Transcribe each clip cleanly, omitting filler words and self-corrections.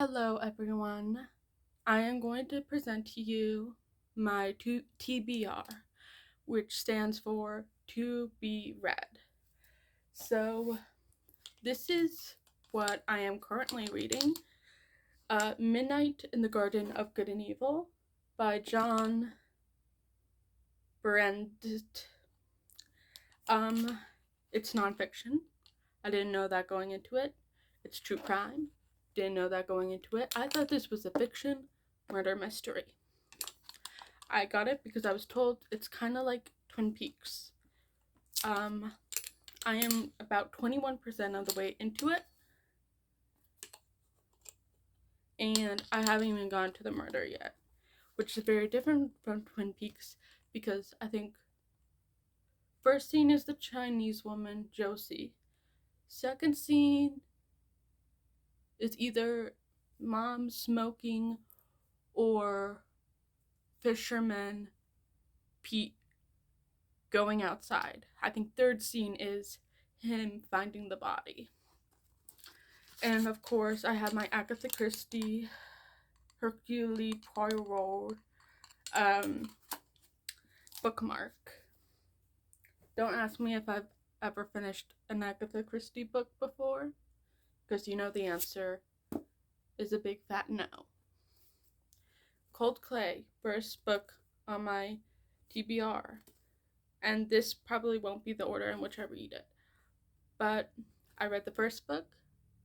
Hello, everyone. I am going to present to you my TBR, which stands for To Be Read. So, this is what I am currently reading Midnight in the Garden of Good and Evil by John Berendt. Um, it's nonfiction. I didn't know that going into it. It's true crime. Didn't know that going into it. I thought this was a fiction murder mystery. I got it because I was told it's kind of like Twin Peaks. Um, I am about 21% of the way into it, and I haven't even gone to the murder yet, which is very different from Twin Peaks because I think first scene is the Chinese woman, Josie. Second scene is either mom smoking or fisherman Pete going outside. I think third scene is him finding the body. And of course, I have my Agatha Christie, Hercule Poirot bookmark. Don't ask me if I've ever finished an Agatha Christie book before, because you know the answer is a big fat no. Cold Clay, first book on my TBR. And this probably won't be the order in which I read it. But I read the first book.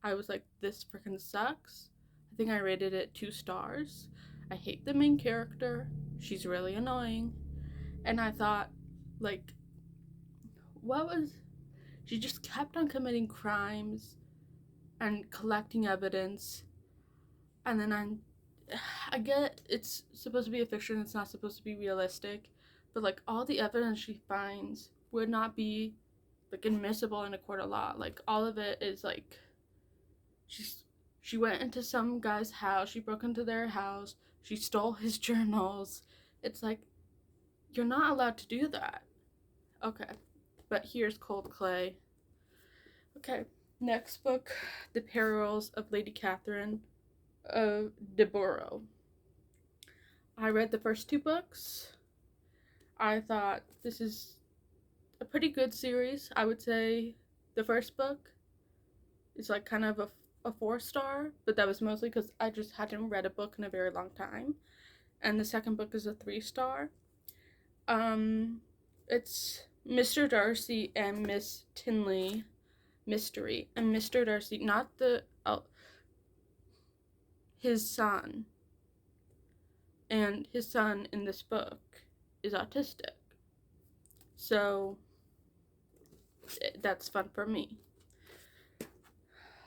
I was like, this freaking sucks. I think I rated it 2 stars. I hate the main character. She's really annoying. And I thought, like, what was. She just kept on committing crimes and collecting evidence. And then I get it's supposed to be a fiction, it's not supposed to be realistic. But, like, all the evidence she finds would not be, like, admissible in a court of law. Like, all of it is, like, she went into some guy's house, she broke into their house, she stole his journals. It's like, you're not allowed to do that. Okay, but here's Cold Clay. Okay, next book, The Perils of Lady Catherine of Deborah. I read the first 2 books. I thought this is a pretty good series. I would say the first book is like kind of a 4-star, but that was mostly because I just hadn't read a book in a very long time. And the second book is a 3-star. It's Mr. Darcy and Miss Tinley mystery, and Mr. Darcy, not the his son, and his son in this book is autistic, so that's fun for me.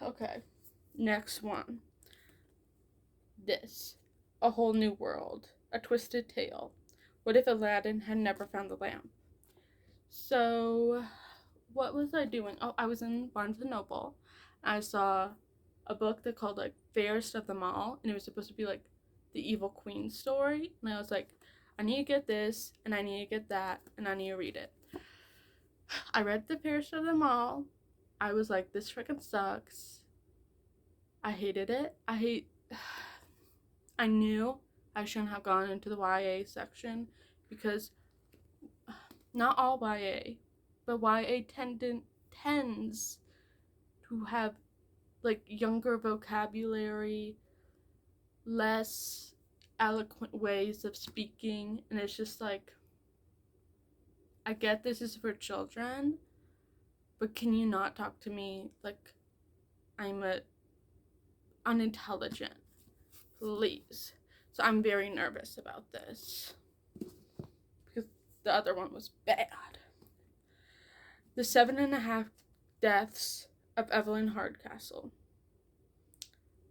Okay, next one. This, A Whole New World, A Twisted Tale. What if Aladdin had never found the lamp? So, what was I doing? Oh, I was in Barnes and Noble. I saw a book that called like Fairest of Them All, and it was supposed to be like the Evil Queen story. And I was like, I need to get this, and I need to get that, and I need to read it. I read the Fairest of Them All. I was like, this freaking sucks. I hated it. I knew I shouldn't have gone into the YA section because not all YA, but YA tends to have like younger vocabulary, less eloquent ways of speaking, and it's just like, I get this is for children, but can you not talk to me like I'm a unintelligent, please? So I'm very nervous about this because the other one was bad. The 7.5 Deaths of Evelyn Hardcastle.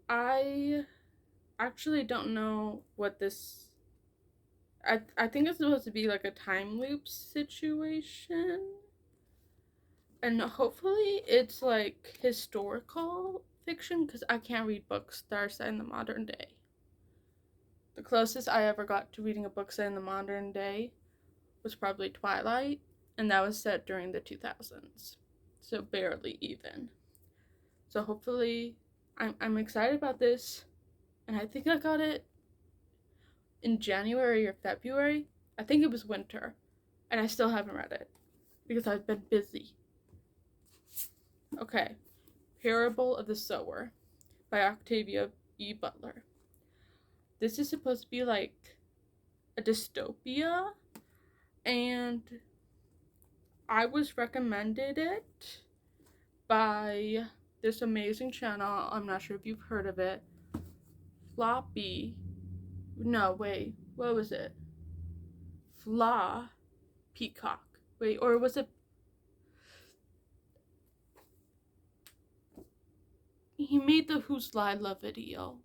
I actually don't know what this. I think it's supposed to be like a time loop situation. And hopefully it's like historical fiction because I can't read books that are set in the modern day. The closest I ever got to reading a book set in the modern day was probably Twilight, and that was set during the 2000s. So barely even. So hopefully I'm excited about this. and I think I got it in January or February. I think it was winter, and I still haven't read it because I've been busy. Okay, Parable of the Sower by Octavia E. Butler. This is supposed to be like a dystopia, and I was recommended it by this amazing channel. I'm not sure if you've heard of it. Floppy. No, wait. What was it? Flaw Peacock. Wait, or was it? He made the Who's Lila video.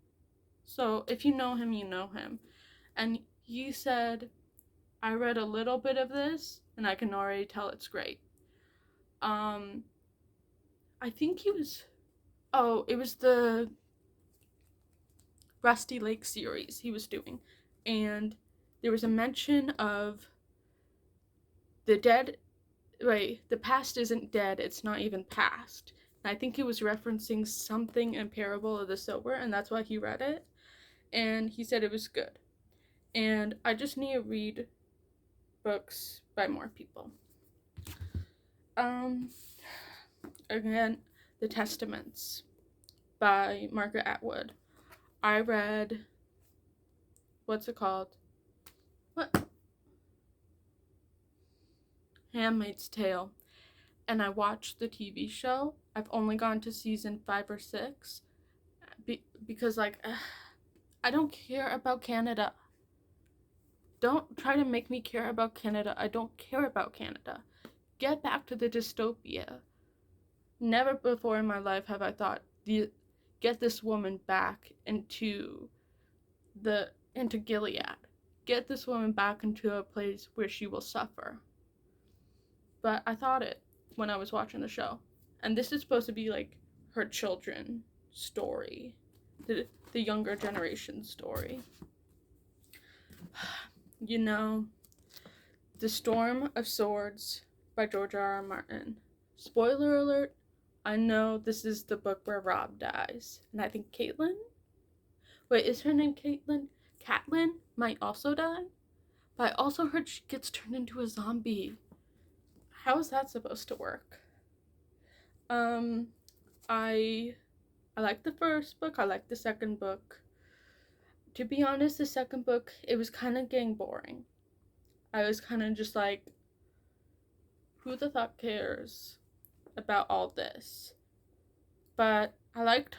So if you know him, you know him. And he said, I read a little bit of this and I can already tell it's great. I think he was, oh, it was the Rusty Lake series he was doing. And there was a mention of the dead, wait, the past isn't dead, it's not even past. And I think he was referencing something in Parable of the Sower, and that's why he read it. And he said it was good. And I just need to read books by more people. Again, The Testaments by Margaret Atwood. I read, what's it called? What? Handmaid's Tale. And I watched the TV show. I've only gone to season 5 or 6 because, like, I don't care about Canada. Don't try to make me care about Canada. I don't care about Canada. Get back to the dystopia. Never before in my life have I thought, get this woman back into Gilead. Get this woman back into a place where she will suffer. But I thought it when I was watching the show. And this is supposed to be like her children's story. The younger generation story. You know, The Storm of Swords by George R.R. Martin. Spoiler alert, I know this is the book where Rob dies. And I think Caitlin? Wait, is her name Caitlin? Catelyn might also die? But I also heard she gets turned into a zombie. How is that supposed to work? I like the first book. I like the second book. To be honest, the second book, it was kind of getting boring. I was kind of just like, who the fuck cares about all this? But I liked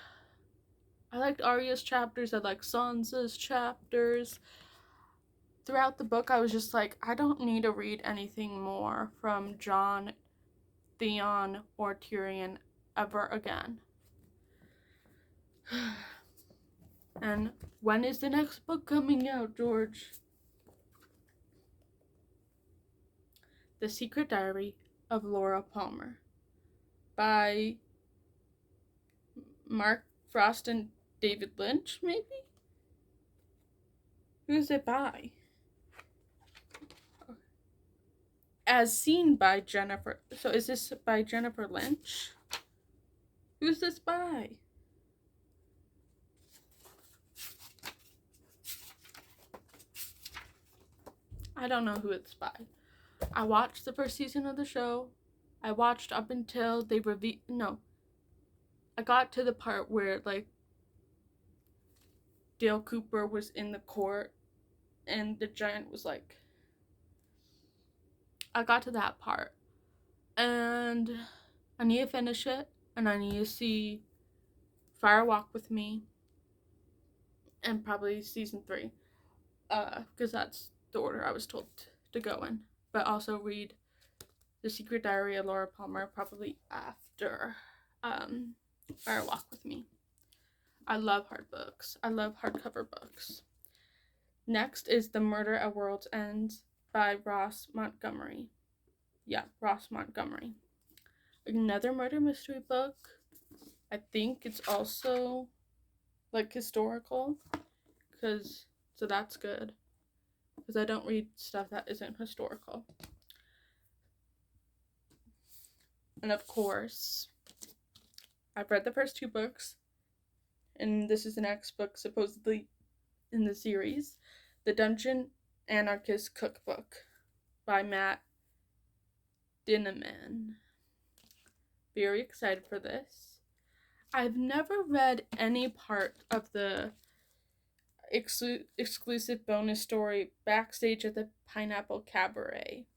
Arya's chapters. I liked Sansa's chapters. Throughout the book, I was just like, I don't need to read anything more from Jon, Theon, or Tyrion ever again. And when is the next book coming out, George? The Secret Diary of Laura Palmer by Mark Frost and David Lynch, maybe? Who's it by? As seen by Jennifer. So is this by Jennifer Lynch? Who's this by? I don't know who it's by. I watched the first season of the show. I watched up until they I got to the part where, like, Dale Cooper was in the court and the giant was like, I got to that part. And I need to finish it. And I need to see Fire Walk with Me. And probably season 3. Because that's the order I was told to go in. But also read The Secret Diary of Laura Palmer probably after Fire Walk with Me. I love hard books. I love hardcover books. Next is The Murder at World's End by Ross Montgomery. Yeah, Ross Montgomery. Another murder mystery book. I think it's also like historical, so that's good. Because I don't read stuff that isn't historical. And of course, I've read the first 2 books, and this is the next book supposedly in the series, The Dungeon Anarchist Cookbook by Matt Dinniman. Very excited for this. I've never read any part of the exclusive bonus story Backstage at the Pineapple Cabaret,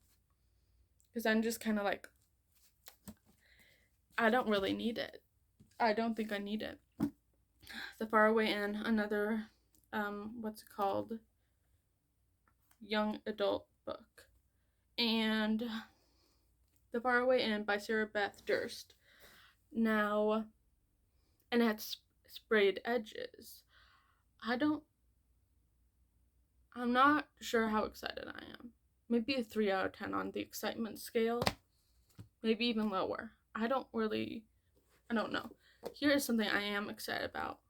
because I'm just kind of like, I don't really need it. I don't think I need it. The Faraway Inn, another, what's it called? Young adult book. And The Faraway Inn by Sarah Beth Durst. Now, and it had sprayed edges. I'm not sure how excited I am. Maybe a 3 out of 10 on the excitement scale. Maybe even lower. I don't know. Here is something I am excited about.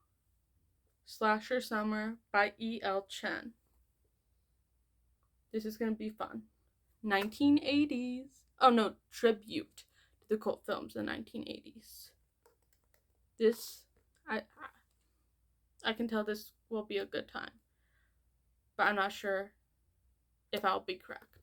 Slasher Summer by E.L. Chen. This is going to be fun. 1980s. Oh no, tribute to the cult films in the 1980s. This, I can tell this will be a good time. But I'm not sure if I'll be correct.